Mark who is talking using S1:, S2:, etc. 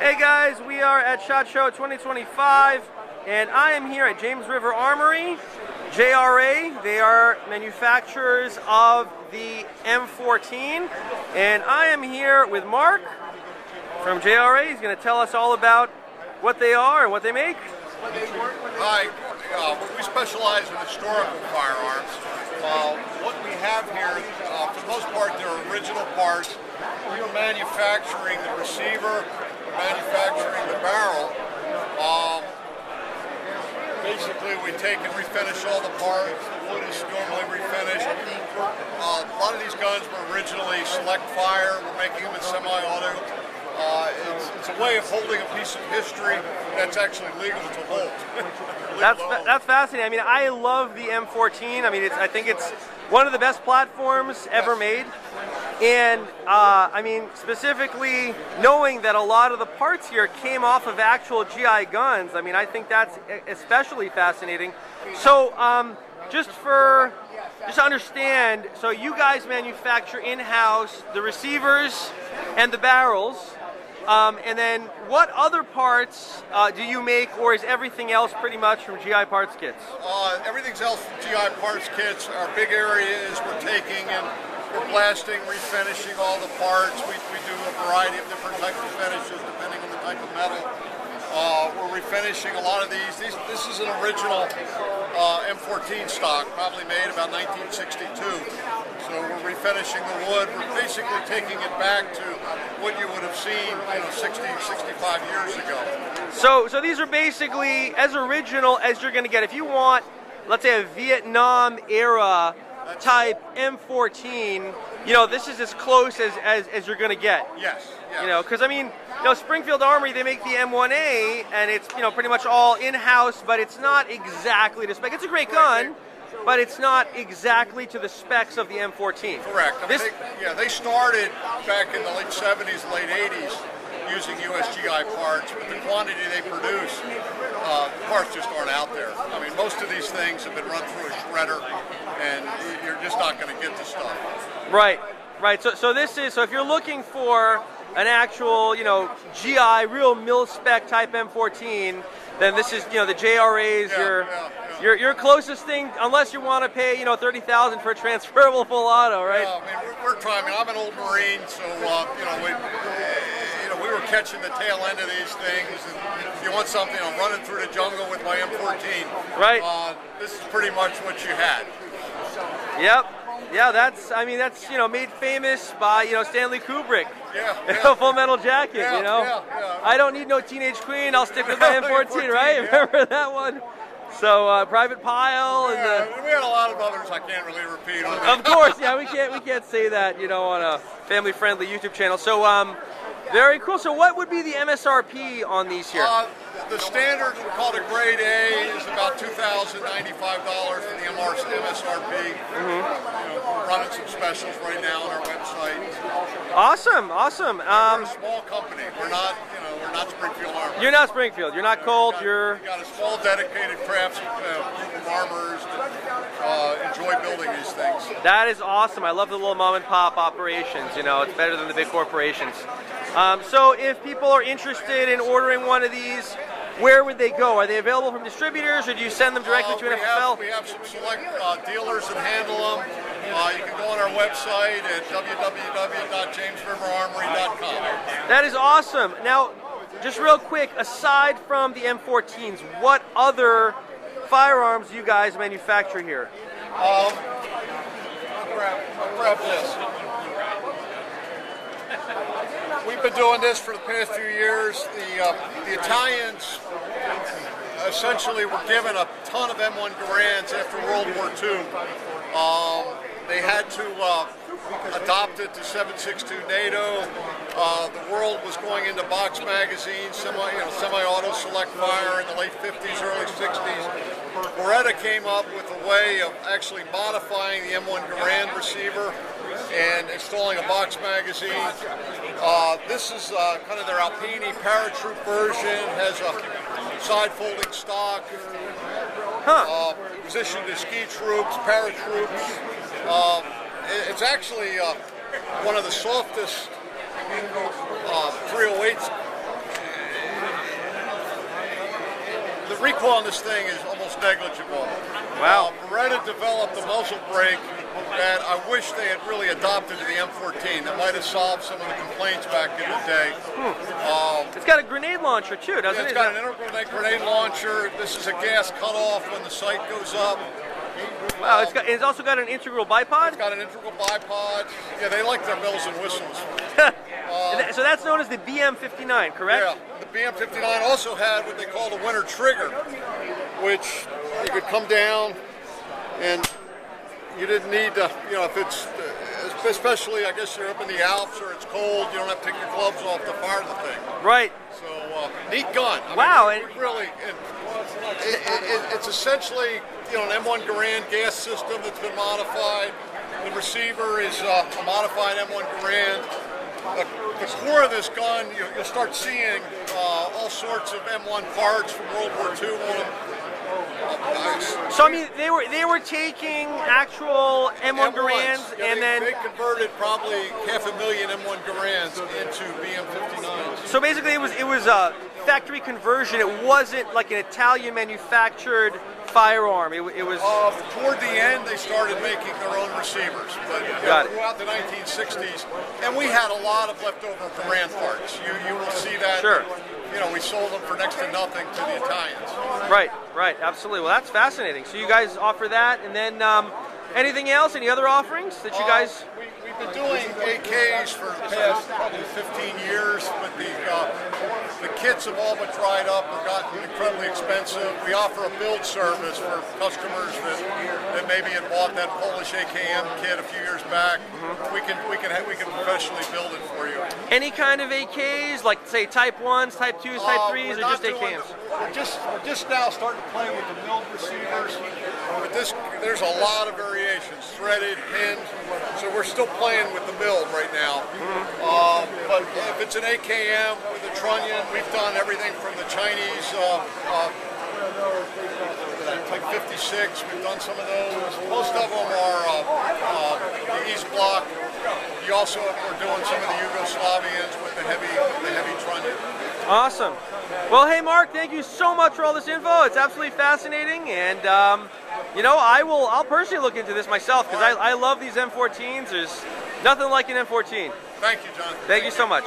S1: Hey guys, we are at SHOT Show 2025, and I am here at James River Armory, JRA. They are manufacturers of the M14, and I am here with Mark from JRA. He's going to tell us all about what they are and what they make.
S2: Hi, we specialize in historical firearms. What we have here, for the most part, they're original parts. We are manufacturing the receiver, we're manufacturing the barrel. Basically, we take and refinish all the parts. The wood is normally refinished. A lot of these guns were originally select fire. We're making them in semi-auto. It's a way of holding a piece of history that's actually legal to hold.
S1: That's fascinating. I mean, I love the M14. I mean, I think it's one of the best platforms ever made. And I mean, specifically knowing that a lot of the parts here came off of actual GI guns, I mean, I think that's especially fascinating. So just to understand, so you guys manufacture in-house the receivers and the barrels. And then what other parts do you make, or is everything else pretty much from GI parts kits?
S2: Everything's else from GI parts kits. Our big area is we're taking and we're blasting, refinishing all the parts. We do a variety of different types of finishes depending on the type of metal. We're refinishing a lot of these. This is an original M14 stock, probably made about 1962. So we're refinishing the wood. We're basically taking it back to what you would have seen, 60, 65 years ago.
S1: So these are basically as original as you're going to get. If you want, let's say, a Vietnam era type M14, this is as close as you're going to get.
S2: Yes.
S1: Because I mean, Springfield Armory, they make the M1A, and it's pretty much all in-house, but it's not exactly to spec. It's a great gun, but it's not exactly to the specs of the M14.
S2: Correct. They started back in the late 70s, late 80s using USGI parts, but the quantity they produce, the parts just aren't out there. I mean, most of these things have been run through a shredder, and you're just not going to get the stuff.
S1: Right. So if you're looking for an actual, GI, real mil-spec type M14, then this is, the JRA's your closest thing, unless you want to pay, $30,000 for a transferable full auto, right?
S2: Yeah, I mean, we're trying. I mean, I'm an old Marine, so we were catching the tail end of these things. And if you want something, I'm running through the jungle with my M14.
S1: Right.
S2: This is pretty much what you had.
S1: Yep. Yeah, that's made famous by, Stanley Kubrick.
S2: Yeah.
S1: Full Metal Jacket,
S2: Yeah.
S1: I don't need no Teenage Queen, I'll stick with my M14, right?
S2: Yeah.
S1: Remember that one? So, Private Pile.
S2: We had a lot of others I can't really repeat on.
S1: Of course, yeah, we can't say that, on a family-friendly YouTube channel. So, very cool. So what would be the MSRP on these here?
S2: The standard, we call it grade A, is about $2,095 for the MSRP. We're running some specials right now on our website.
S1: Awesome.
S2: We're a small company. We're not Springfield Armory.
S1: You're not Springfield. You're not Colt.
S2: We got a small dedicated crafts group of armorers that enjoy building these things.
S1: That is awesome. I love the little mom and pop operations. It's better than the big corporations. So if people are interested in ordering one of these, where would they go? Are they available from distributors, or do you send them directly to an FFL?
S2: We have some select dealers that handle them. You can go on our website at www.jamesriverarmory.com.
S1: That is awesome. Now, just real quick, aside from the M14s, what other firearms do you guys manufacture here?
S2: I'll grab this. We've been doing this for the past few years. The Italians essentially were given a ton of M1 Garands after World War II. They had to adopt it to 7.62 NATO. The world was going into box magazines, semi-auto select fire in the late 50s, early 60s. Beretta came up with a way of actually modifying the M1 Garand receiver and installing a box magazine. This is kind of their Alpini paratroop version. Has a side-folding stock. Positioned to ski troops, paratroops. It's actually one of the softest 308s recoil on this thing is almost negligible.
S1: Wow.
S2: Beretta developed a muzzle brake that I wish they had really adopted to the M14. That might have solved some of the complaints back in the day.
S1: It's got a grenade launcher too, doesn't it?
S2: It's got an integral grenade launcher. This is a gas cutoff when the sight goes up.
S1: Wow, it's also got an integral bipod?
S2: It's got an integral bipod. Yeah, they like their bells and whistles.
S1: So that's known as the BM59, correct?
S2: Yeah, the BM59 also had what they call the winter trigger, which you could come down and you didn't need to, you know, if it's, especially I guess you're up in the Alps or it's cold, you don't have to take your gloves off to fire the thing.
S1: Right.
S2: So, neat gun.
S1: Wow.
S2: I mean, really, it's essentially, you know, an M1 Garand gas system that's been modified. The receiver is a modified M1 Garand. The core of this gun, you'll start seeing all sorts of M1 parts from World War II on them.
S1: So I mean, they were taking actual M1 Garands,
S2: yeah,
S1: and then
S2: they converted probably 500,000 M1 Garands into BM59s.
S1: So basically, it was a factory conversion. It wasn't like an Italian manufactured firearm. It was.
S2: Toward the end, they started making their own receivers. But throughout the 1960s, and we had a lot of leftover Garand parts. You will see that.
S1: Sure.
S2: You know, we sold them for next to nothing to the Italians.
S1: Right, absolutely. Well, that's fascinating. So you guys offer that, and then anything else? Any other offerings that you guys?
S2: We've been doing AKs for the past probably 15 years, but the kits have all but dried up or gotten incredibly expensive. We offer a build service for customers that maybe had bought that Polish AKM kit a few years back. We can professionally build it for you.
S1: Any kind of AKs, like say Type 1s, Type 2s, Type 3s, or just AKMs?
S2: We're just now starting to play with the milled receivers. But there's a lot of variations, threaded, pinned. So we're still playing with the milled right now. But if it's an AKM with a trunnion, we've done everything from the Chinese Type 56. We've done some of those. Most of them are the East Bloc. You also are doing some of the Yugoslavians with the heavy trunnion.
S1: Awesome. Well, hey Mark, thank you so much for all this info. It's absolutely fascinating, and you know, I'll personally look into this myself because I love these M14s. There's nothing like an M14.
S2: Thank you, John.
S1: Thank you so much.